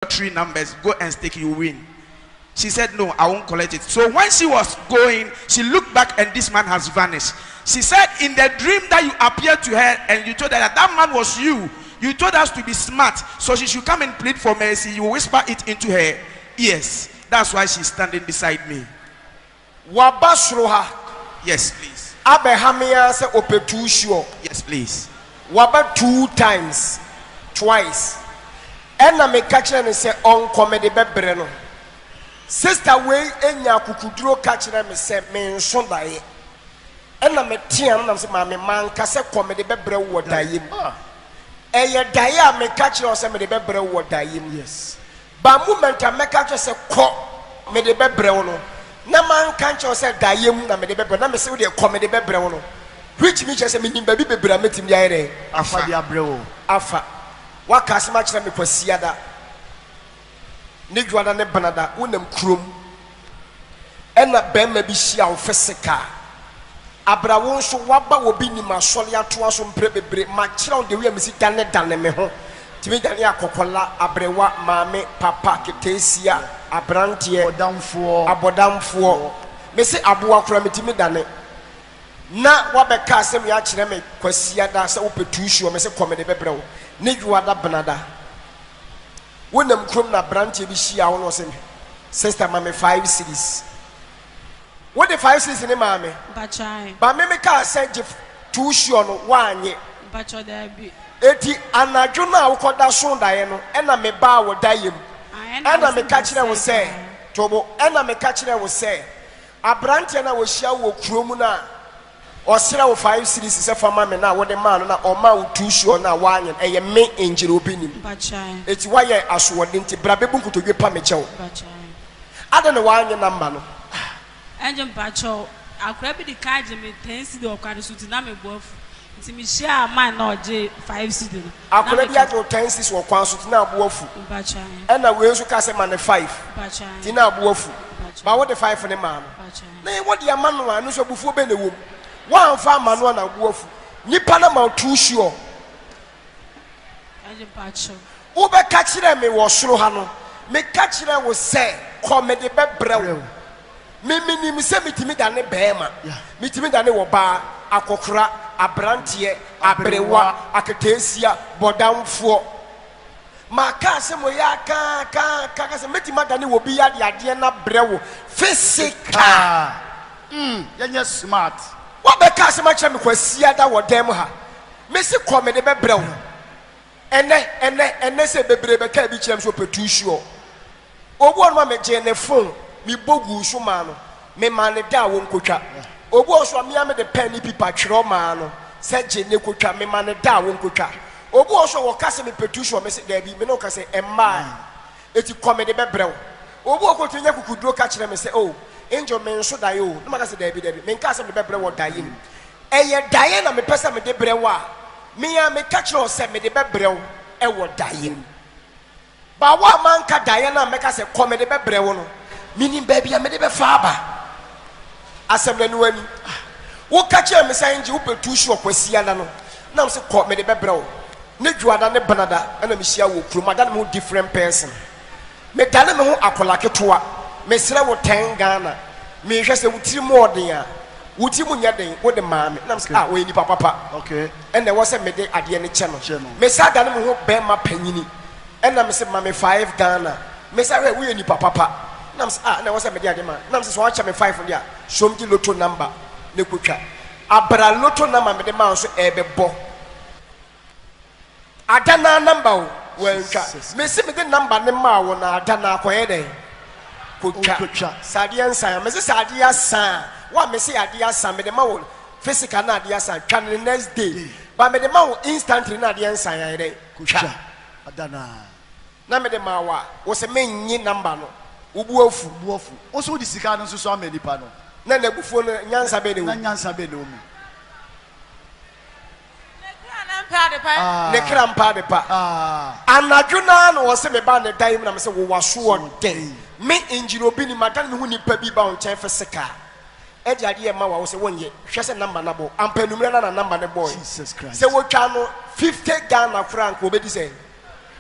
3 numbers, go and stake, you win. She said, no, I won't collect it. So when she was going, she looked back and this man has vanished. She said, in the dream that you appeared to her and you told her that that man was you, you told us to be smart, so she should come and plead for mercy. You whisper it into her ears. That's why she's standing beside me. Wabasroha. Yes, please. Abehamia se opetusho. Yes, please. Waba 2 times. Twice. Ena me kachire ne se on comedy bebre no. Sister way enya kukuduro kachire me se me nso dae. Ena me tia no se ma me man ka se comedy bebre wo dae mu. Eye dae a me kachire o se me de bebre wo dae mu. Yes. Ba moment a me kachire se ko me de bebre wo no. Na man kanche say dayem na me de bebre na me say we de comedy bebre wo no, which means say me nim ba bi bebre ametim dia ere afa dia brewo afa waka asema kire me kwasiada ne dwada ne banada wonam krom ena bema bi hia wo fisika abrawo nso waba wo bi nim asole ato aso mpre bebre ma kire wo de wi amisi dane me ho timi dane akokola abrewa maame papa ketesia abrantie abodamfo me se aboa kura metimi dane na wabeka asem ya kire me kwasiada se wopetuhio me se komede bebrewo ne dwada banada wonam krom na brantie bi hia wo no se sister mame 5 cities what the 5 cities ne mame bachai ba me ka se je tuhio no wanye bacho da bi eti anadwo na wokoda so dae no ena me ba wo dae mu ena me ka kire wo se tobo ena me ka kire wo se abrante na wo hia wo kuromu na osira wo 5 series se fama me na wo de ma no na o ma wo tuhio na wanye eye me enjire obinim bachai eti waye asowode nti brabe bu nkotodwe pa me chew bachai ade ne wanye namba no enje bacho akura bi di kaje me 10 cedi okwado so ti na me boafu nti me share man na oje 5 cedi akura bi ajo 10 cedi wo kwan so ti na boafu bachai ena we so ka se man 5 bachai ti na boafu ba wo de 5 ne ma no bachai na wo de ama no anu so bufuo be na wom wan fa ama no na boafu nipa na ma tuhio enje bacho wo be ka kire me wo soro ha no me ka kire wo se comedy be brew me nim se mitimi dane beema mitimi dane wo ba akokora abrantie abrewa aketesia bodamfo maka se mo ya ka se metima dane wo bi ya de ade na brewo physical yenya smart wo be ka se ma kire me kwasia da wo dem ha me se comedy be brew ene se bebre be ka bi kire me so petuhio obu on ma me je ne phone mi bogu so ma no me mane da wo nkotwa obu oso me am de pen ni pipa twero ma no se je ne kotwa me mane da wo nkotwa obu oso wo kase me petuhio me se da bi me no kase emma eti comedy be brew obu okoto nya kukuduro ka kire me se oh angel me nso da yo no makase da bi me nka se me be brew da yim eye da ye na me pesa me de brew a me ya me ka kire o se me de be brew e wo da yim ba wa man ka da ye na me ka se comedy be brew no meaning baby am de be faaba asem na nuani wo ka che me san je wo petuhio kwasia na no na me se ko me de be brew ne dwada ne banada na me hia wo kuro madana me different person me dane me ho akola ketoa me sere wo 10 Ghana me hwe se wutiri mo oden a wuti mu nya den wo de maame na me se ah wo ni papa okay and there was a me de ade ne che no me sa dane me ho be ma panyini and na me se ma me 5 Ghana me sa we wo ni papa nams na was a media demand nams so watch me 5 dia show me lotto number ne kwatwa abra lotto number me de ma so ebebo adana number wentwa me se me de number ne ma wo na adana akoye den kwatwa sade ansan me se sade asan wa me se ade asan me de ma wo physical na ade asan twa the next day ba me de ma wo instantly na ade ansan ya den kwatwa adana na me de ma wa wo se me nyi number no ubuofu oso di sika no so amani pa no na nebufuo no nyansa be ne wo na nyansa be ne wo ne krampa de pa anadwo na no wo se me ba ne dan na me se wo waso den me enjiro obi ni madan me hu nipa bi ba on chen fisika e di ade e ma wa wo se wonye hwe se number na bo ampanumre na number ne boy Jesus Christ se wo twa no 50 Ghana franc obedi se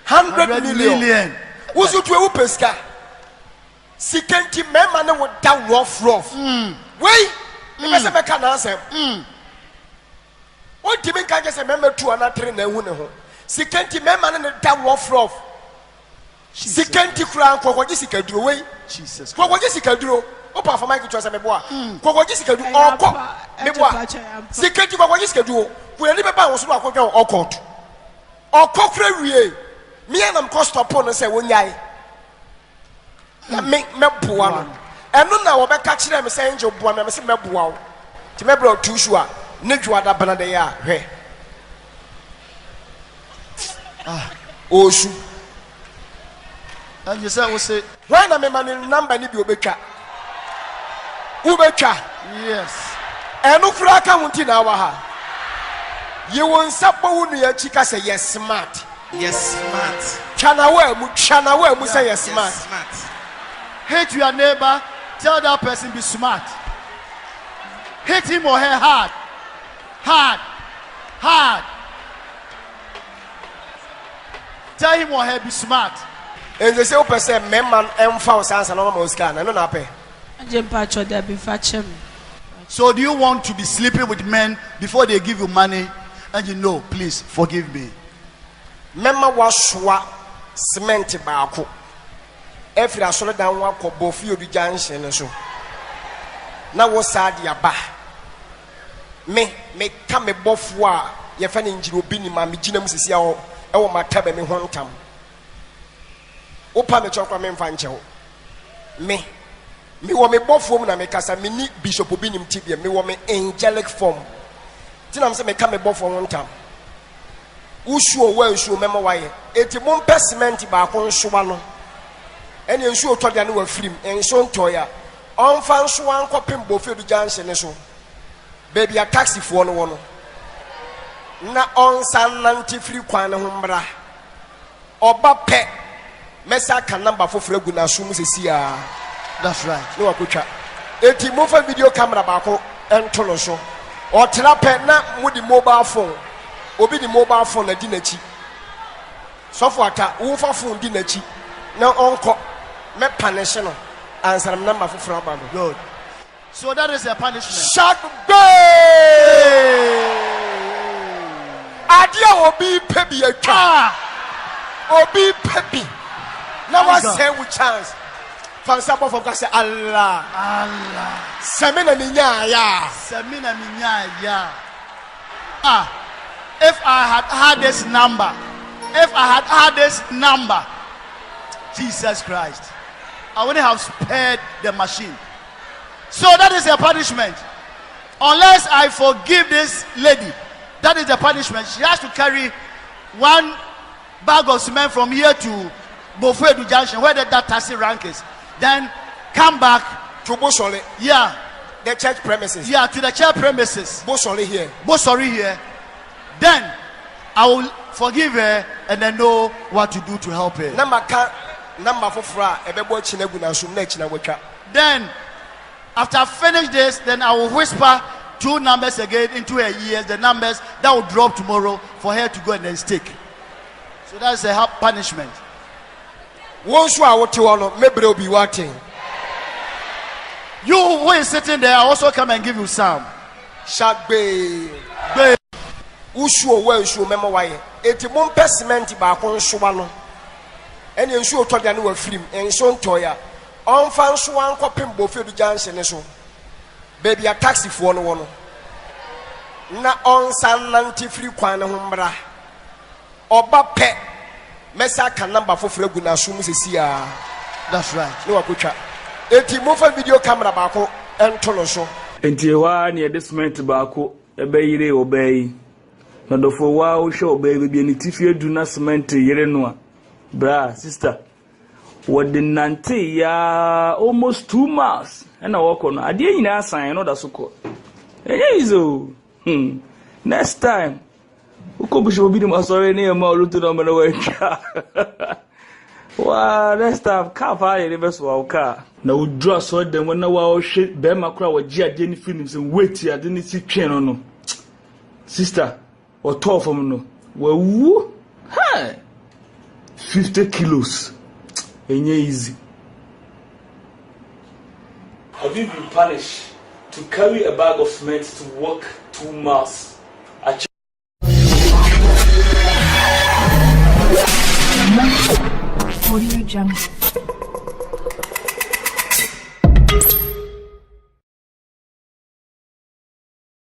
100 million Usu to a pesca. Sikenti memman would down rough. Wait, you must have a can answer. What do you mean? I just remember to another in the window. Sikenti memman and the down rough. Sikenti crown, Kogojisica drew away. Jesus. Kogojisica drew. Opa for Michael Trust Meboa. Kogojisica do all court. Meboa. Sikenti Kogojisica do. We are never bound to all court. Or cockre, me and I'm cost upon and say, when I make Mebuan. And no now, I'm catching them saying, Joe Buan, I'm saying Mebuau. To Mebro Tushua, Nijua da Banadea. Osu. And you say, we say, when I'm a man in number, Nibubecha. Ubecha. yes. And Ukraka Muntinawaha. You won't support your chica say yes, smart. Yes, smart. Chanawe, Musa, yes, smart. Smart. Hate your neighbor, tell that person be smart. Hit him or her hard. Tell him or her be smart. And they say, oh, person, man, found sans and almost can. I don't know. So do you want to be sleeping with men before they give you money and you know, please forgive me? Memma was swa cement bako. Every I saw down one for both you the junction and so. Now was sad ya ba. Me come a bofwa, your fan in Jirubini, my Mijinum Sisia, or my tab me one time. Opa me chocolate men fancho. Me want me both woman, I make us a mini bishop obinim tibia, me want me angelic form. Then I'm saying, me come a both for one time. Ushu well, show member why. It's a one cement back on Shwano. And you show told you film and so toya. On fan swan copying both of the junction and so. Baby, a taxi for one. Na on San Nanti free Kwana Humbra. Oba pet. Mesa can number for Freguna Sumusia. That's right. No, Akucha. Eti move video camera bako and Toloso. Or Trape na with the mobile phone. Obi the mobile phone na dinechi. So for ata ufa phone dinechi. Na onko me paneshino. Answer number for Frabando. Good. So that is a punishment. Shut bay. Adia obi pebi a car. Obi pebi. Now I say with chance. From some of us say Allah. Semina minya ya. Semina minya ya. If I had had this number, Jesus Christ, I wouldn't have spared the machine. So that is a punishment. Unless I forgive this lady, that is the punishment. She has to carry one bag of cement from here to Bofedu Junction, where that taxi rank is. Then come back to Bosole. Yeah. The church premises. Yeah, to the church premises. Bosole here. Bosori here. Then I will forgive her and then know what to do to help her. Number for fra ebebo chinegu na sum na china wetwa. Then after I finish this, then I will whisper 2 numbers again into her ears, the numbers that will drop tomorrow for her to go and then stick. So that's a punishment. Once you are what you want, maybe will be working. You who is sitting there, I also come and give you some. Shagbe. Ushu well, ushu memo why. Eti mon cement ba kon shwano. And you show told you film and so toya. On fan swan copim Bofedu Junction so. Baby a taxi for one. Na on San Nanti free Kwana Humbra. Oba pet. Mesa can number for Freguna Sumusia. That's right. No Akucha. Eti move video camera bako and Toloso. Entiwa near this meant bako, obey obey. Not for a while, show baby, and if you do not cement yerenua. Bra, sister. What the Nante ya almost 2 miles. And I walk on. I didn't ask, I know that's so cool. Next time. Ukobisho be the sorry near Malu to the way. Wow, next time, car fire, never saw a car. Now, draw so them when our shit, Bema crowd, what Gia didn't finish and wait here, didn't see chain on no. Sister, or 12 from no. Well, woo? Hi. 50 kilos. enye easy. Have you been punished to carry a bag of cement to walk 2 miles? Audio Jungle.